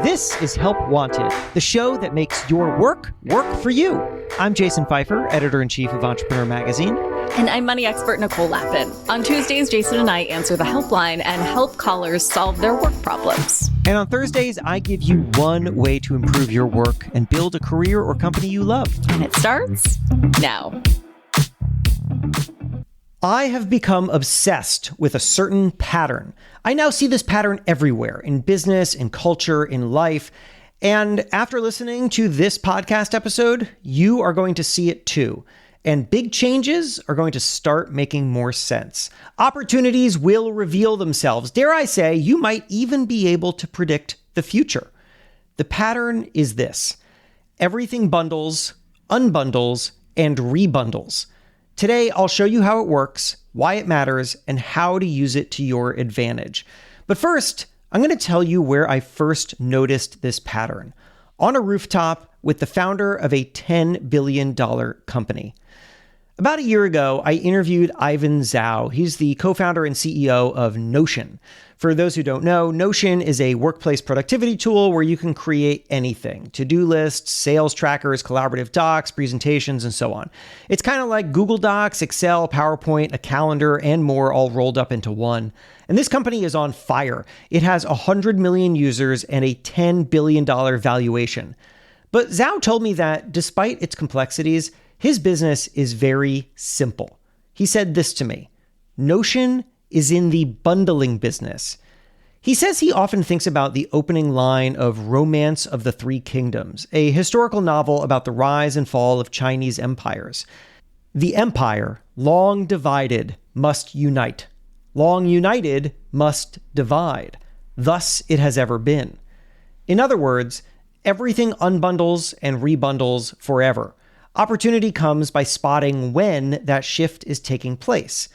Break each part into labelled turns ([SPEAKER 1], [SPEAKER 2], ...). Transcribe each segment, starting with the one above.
[SPEAKER 1] This is Help Wanted, the show that makes your work work for you. I'm Jason Pfeiffer, editor-in-chief of Entrepreneur Magazine.
[SPEAKER 2] And I'm money expert Nicole Lappin. On Tuesdays, Jason and I answer the helpline and help callers solve their work problems.
[SPEAKER 1] And on Thursdays, I give you one way to improve your work and build a career or company you love.
[SPEAKER 2] And it starts now.
[SPEAKER 1] I have become obsessed with a certain pattern. I now see this pattern everywhere, in business, in culture, in life. And after listening to this podcast episode, you are going to see it too. And big changes are going to start making more sense. Opportunities will reveal themselves. Dare I say, you might even be able to predict the future. The pattern is this: everything bundles, unbundles, and rebundles. Today, I'll show you how it works, why it matters, and how to use it to your advantage. But first, I'm going to tell you where I first noticed this pattern. On a rooftop with the founder of a $10 billion company. About a year ago, I interviewed Ivan Zhao. He's the co-founder and CEO of Notion. For those who don't know, Notion is a workplace productivity tool where you can create anything: to-do lists, sales trackers, collaborative docs, presentations, and so on. It's kind of like Google Docs, Excel, PowerPoint, a calendar, and more all rolled up into one. And this company is on fire. It has 100 million users and a $10 billion valuation. But Zhao told me that despite its complexities, his business is very simple. He said this to me: Notion is in the bundling business. He says he often thinks about the opening line of Romance of the Three Kingdoms, a historical novel about the rise and fall of Chinese empires. The empire, long divided, must unite. Long united, must divide. Thus it has ever been. In other words, everything unbundles and rebundles forever. Opportunity comes by spotting when that shift is taking place.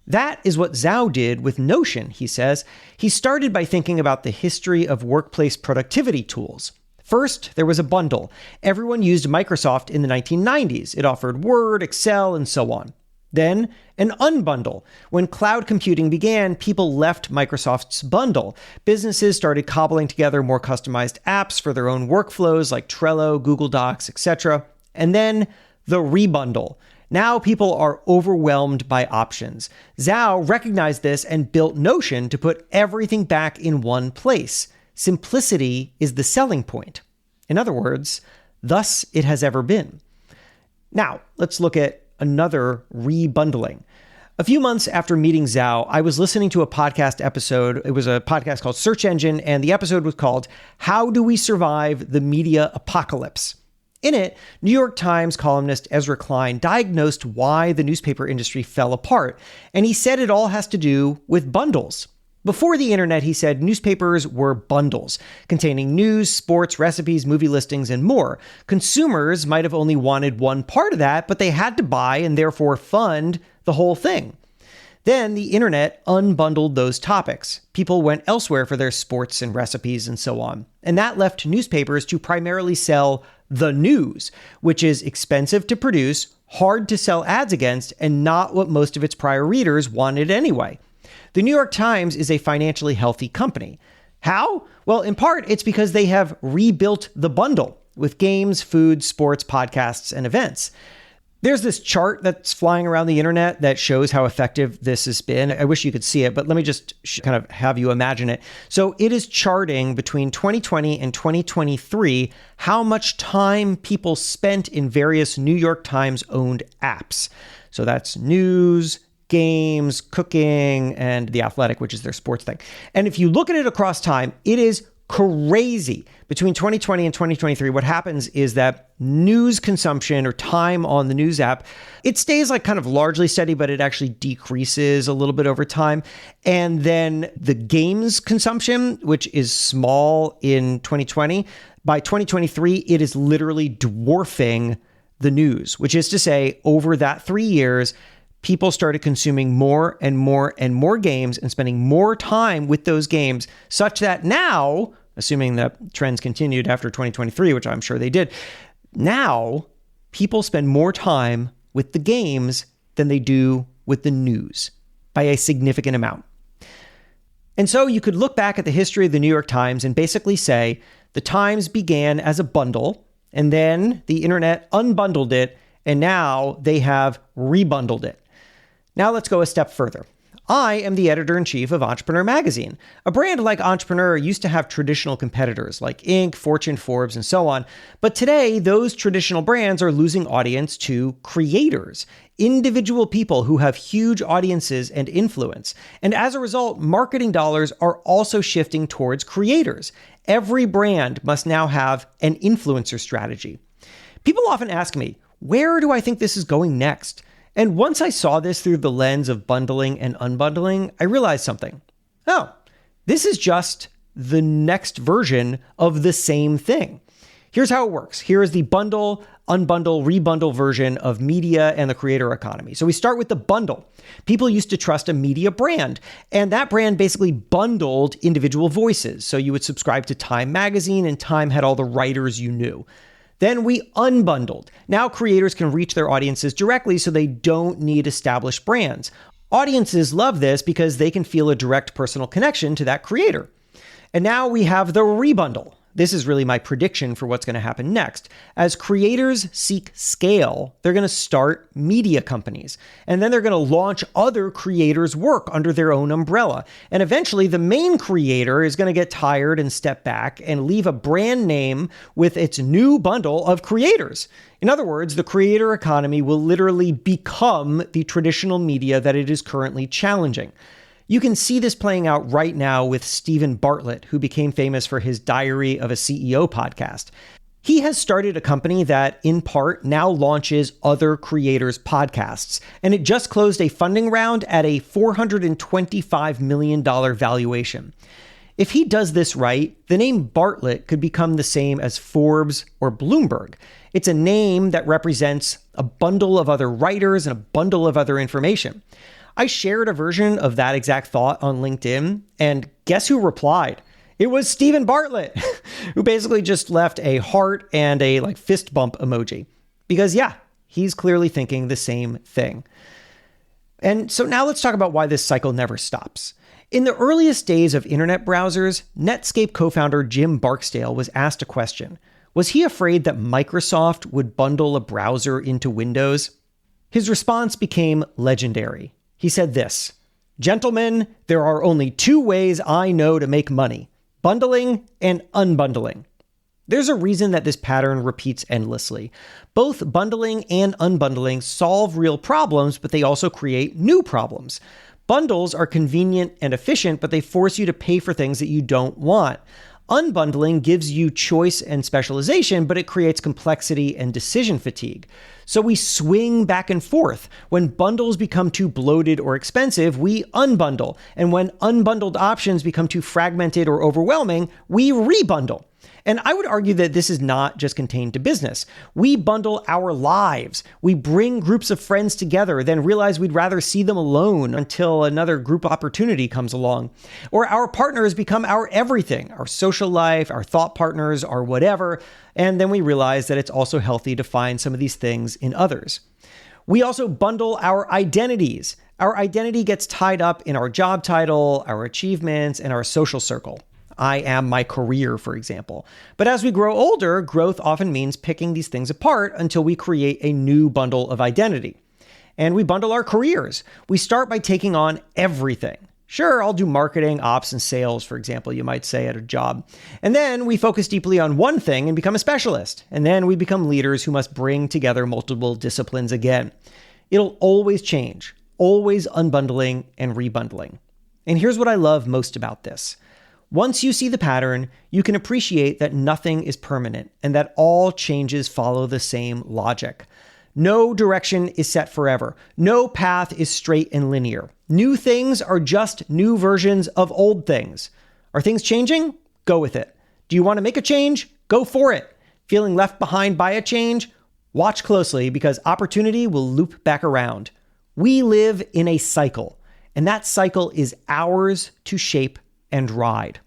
[SPEAKER 1] That is what Zhao did with Notion, he says. He started by thinking about the history of workplace productivity tools. First, there was a bundle. Everyone used Microsoft in the 1990s. It offered Word, Excel, and so on. Then, an unbundle. When cloud computing began, people left Microsoft's bundle. Businesses started cobbling together more customized apps for their own workflows like Trello, Google Docs, etc. And then the rebundle. Now people are overwhelmed by options. Zhao recognized this and built Notion to put everything back in one place. Simplicity is the selling point. In other words, thus it has ever been. Now, let's look at another rebundling. A few months after meeting Zhao, I was listening to a podcast episode. It was a podcast called Search Engine, and the episode was called How Do We Survive the Media Apocalypse? In it, New York Times columnist Ezra Klein diagnosed why the newspaper industry fell apart, and he said it all has to do with bundles. Before the internet, he said newspapers were bundles, containing news, sports, recipes, movie listings, and more. Consumers might have only wanted one part of that, but they had to buy and therefore fund the whole thing. Then the internet unbundled those topics. People went elsewhere for their sports and recipes and so on. And that left newspapers to primarily sell the news, which is expensive to produce, hard to sell ads against, and not what most of its prior readers wanted anyway. The New York Times is a financially healthy company. How? Well, in part, it's because they have rebuilt the bundle with games, food, sports, podcasts, and events. There's this chart that's flying around the internet that shows how effective this has been. I wish you could see it, but let me just kind of have you imagine it. So it is charting between 2020 and 2023 how much time people spent in various New York Times owned apps. So that's news, games, cooking, and The Athletic, which is their sports thing. And if you look at it across time, it is crazy. Between 2020 and 2023, what happens is that news consumption or time on the news app, it stays like kind of largely steady, but it actually decreases a little bit over time. And then the games consumption, which is small in 2020, by 2023, it is literally dwarfing the news, which is to say, over that 3 years, people started consuming more and more and more games and spending more time with those games, such that now, assuming that trends continued after 2023, which I'm sure they did, now people spend more time with the games than they do with the news by a significant amount. And so you could look back at the history of the New York Times and basically say The Times began as a bundle, and then the internet unbundled it, and now they have rebundled it. Now let's go a step further. I am the editor-in-chief of Entrepreneur Magazine. A brand like Entrepreneur used to have traditional competitors like Inc., Fortune, Forbes, and so on. But today, those traditional brands are losing audience to creators, individual people who have huge audiences and influence. And as a result, marketing dollars are also shifting towards creators. Every brand must now have an influencer strategy. People often ask me, where do I think this is going next? And once I saw this through the lens of bundling and unbundling, I realized something. Oh, this is just the next version of the same thing. Here's how it works. Here is the bundle, unbundle, rebundle version of media and the creator economy. So we start with the bundle. People used to trust a media brand, and that brand basically bundled individual voices. So you would subscribe to Time magazine, and Time had all the writers you knew. Then we unbundled. Now creators can reach their audiences directly so they don't need established brands. Audiences love this because they can feel a direct personal connection to that creator. And now we have the rebundle. This is really my prediction for what's going to happen next. As creators seek scale, they're going to start media companies, and then they're going to launch other creators' work under their own umbrella. And eventually the main creator is going to get tired and step back and leave a brand name with its new bundle of creators. In other words, the creator economy will literally become the traditional media that it is currently challenging. You can see this playing out right now with Stephen Bartlett, who became famous for his Diary of a CEO podcast. He has started a company that, in part, now launches other creators' podcasts, and it just closed a funding round at a $425 million valuation. If he does this right, the name Bartlett could become the same as Forbes or Bloomberg. It's a name that represents a bundle of other writers and a bundle of other information. I shared a version of that exact thought on LinkedIn, and guess who replied? It was Stephen Bartlett, who basically just left a heart and a fist bump emoji. Because yeah, he's clearly thinking the same thing. And so now let's talk about why this cycle never stops. In the earliest days of internet browsers, Netscape co-founder Jim Barksdale was asked a question. Was he afraid that Microsoft would bundle a browser into Windows? His response became legendary. He said this, "Gentlemen, there are only two ways I know to make money, bundling and unbundling." There's a reason that this pattern repeats endlessly. Both bundling and unbundling solve real problems, but they also create new problems. Bundles are convenient and efficient, but they force you to pay for things that you don't want. Unbundling gives you choice and specialization, but it creates complexity and decision fatigue. So we swing back and forth. When bundles become too bloated or expensive, we unbundle. And when unbundled options become too fragmented or overwhelming, we rebundle. And I would argue that this is not just contained to business. We bundle our lives. We bring groups of friends together, then realize we'd rather see them alone until another group opportunity comes along. Or our partners become our everything, our social life, our thought partners, our whatever. And then we realize that it's also healthy to find some of these things in others. We also bundle our identities. Our identity gets tied up in our job title, our achievements, and our social circle. I am my career, for example. But as we grow older, growth often means picking these things apart until we create a new bundle of identity. And we bundle our careers. We start by taking on everything. Sure, I'll do marketing, ops, and sales, for example, you might say at a job. And then we focus deeply on one thing and become a specialist. And then we become leaders who must bring together multiple disciplines again. It'll always change, always unbundling and rebundling. And here's what I love most about this. Once you see the pattern, you can appreciate that nothing is permanent and that all changes follow the same logic. No direction is set forever. No path is straight and linear. New things are just new versions of old things. Are things changing? Go with it. Do you want to make a change? Go for it. Feeling left behind by a change? Watch closely because opportunity will loop back around. We live in a cycle, and that cycle is ours to shape and ride.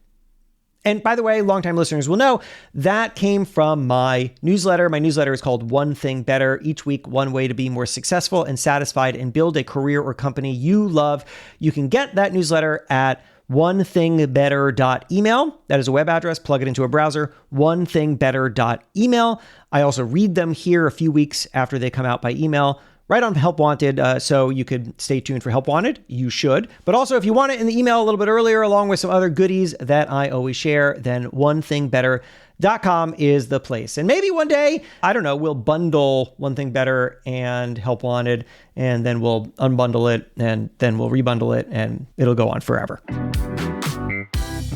[SPEAKER 1] And by the way, longtime listeners will know that came from my newsletter. My newsletter is called One Thing Better. Each week, one way to be more successful and satisfied and build a career or company you love. You can get that newsletter at onethingbetter.email. That is a web address. Plug it into a browser. onethingbetter.email. I also read them here a few weeks after they come out by email, right on Help Wanted, so you could stay tuned for Help Wanted. You should. But also, if you want it in the email a little bit earlier, along with some other goodies that I always share, then onethingbetter.com is the place. And maybe one day, I don't know, we'll bundle One Thing Better and Help Wanted, and then we'll unbundle it, and then we'll rebundle it, and it'll go on forever.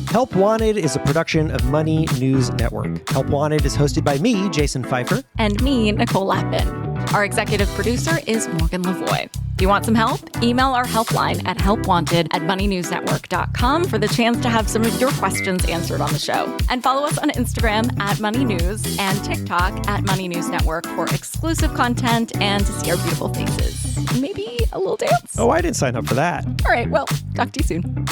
[SPEAKER 1] Help Wanted is a production of Money News Network. Help Wanted is hosted by me, Jason Pfeiffer.
[SPEAKER 2] And me, Nicole Lappin. Our executive producer is Morgan Lavoie. If you want some help, email our helpline at helpwanted@moneynewsnetwork.com for the chance to have some of your questions answered on the show. And follow us on Instagram at Money News and TikTok at Money News Network for exclusive content and to see our beautiful faces. Maybe a little dance.
[SPEAKER 1] Oh, I didn't sign up for that.
[SPEAKER 2] All right, well, talk to you soon.